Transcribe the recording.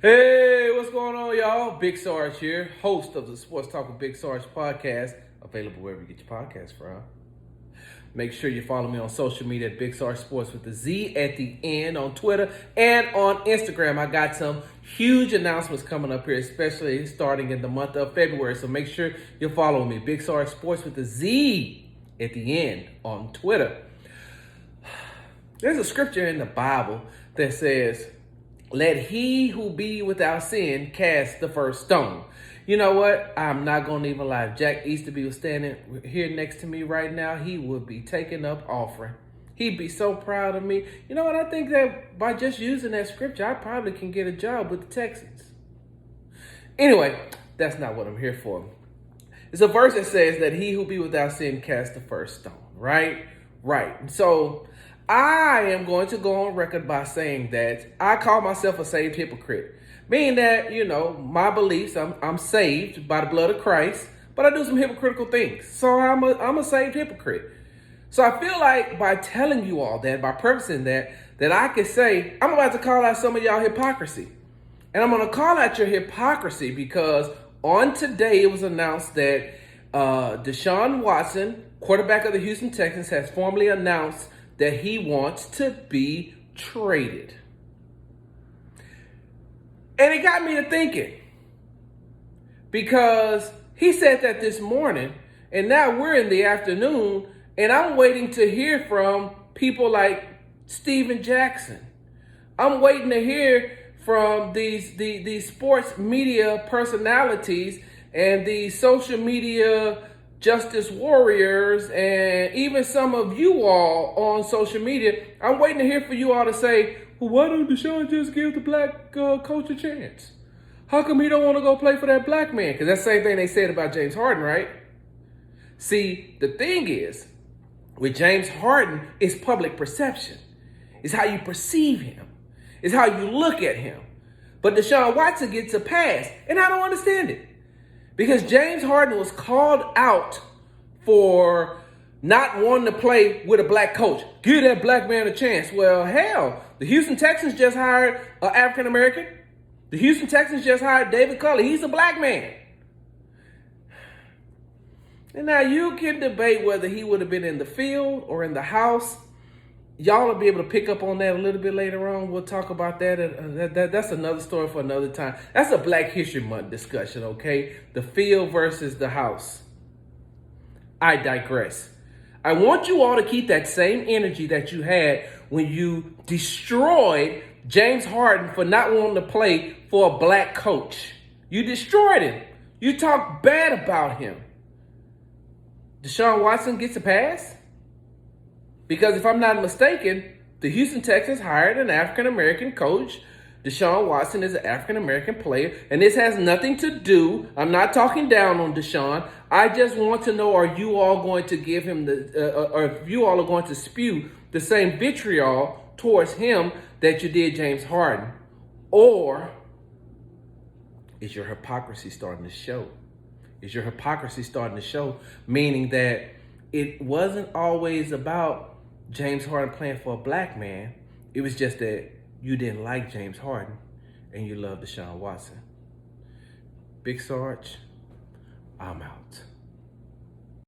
Hey, what's going on, y'all? Big Sarge here, host of the Sports Talk with Big Sarge podcast, available wherever you get your podcast from. Make sure you follow me on social media at Big Sarge Sports with the Z at the end on Twitter and on Instagram. I got some huge announcements coming up here, especially starting in the month of February. So make sure you follow me, Big Sarge Sports with the Z at the end on Twitter. There's a scripture in the Bible that says, "Let he who be without sin cast the first stone." You know what? I'm not going to even lie. If Jack Easterby was standing here next to me right now, he would be taking up offering. He'd be so proud of me. You know what? I think that by just using that scripture, I probably can get a job with the Texans. Anyway, that's not what I'm here for. It's a verse that says that he who be without sin cast the first stone, right? Right. So I am going to go on record by saying that I call myself a saved hypocrite. Meaning that, my beliefs, I'm saved by the blood of Christ, but I do some hypocritical things. So I'm a saved hypocrite. So I feel like by telling you all that, by prefacing that I could say, I'm about to call out some of y'all hypocrisy. And I'm going to call out your hypocrisy because on today it was announced that Deshaun Watson, quarterback of the Houston Texans, has formally announced that he wants to be traded. And it got me to thinking, because he said that this morning, and now we're in the afternoon, and I'm waiting to hear from people like Steven Jackson. I'm waiting to hear from these sports media personalities and these social media justice warriors, and even some of you all on social media. I'm waiting to hear for you all to say, well, why don't Deshaun just give the black coach a chance? How come he don't want to go play for that black man? Because that's the same thing they said about James Harden, right? See, the thing is, with James Harden, it's public perception. It's how you perceive him. It's how you look at him. But Deshaun Watson gets a pass, and I don't understand it. Because James Harden was called out for not wanting to play with a black coach. Give that black man a chance. Well, hell, the Houston Texans just hired an African American. The Houston Texans just hired David Culley. He's a black man. And now you can debate whether he would have been in the field or in the house. Y'all will be able to pick up on that a little bit later on. We'll talk about that. That's another story for another time. That's a Black History Month discussion, okay? The field versus the house. I digress. I want you all to keep that same energy that you had when you destroyed James Harden for not wanting to play for a black coach. You destroyed him. You talked bad about him. Deshaun Watson gets a pass? Because if I'm not mistaken, the Houston Texans hired an African-American coach. Deshaun Watson is an African-American player. And this has nothing to do, I'm not talking down on Deshaun. I just want to know, are you all going to give him or if you all are going to spew the same vitriol towards him that you did James Harden? Or is your hypocrisy starting to show? Is your hypocrisy starting to show? Meaning that it wasn't always about James Harden playing for a black man. It was just that you didn't like James Harden and you loved Deshaun Watson. Big Sarge, I'm out.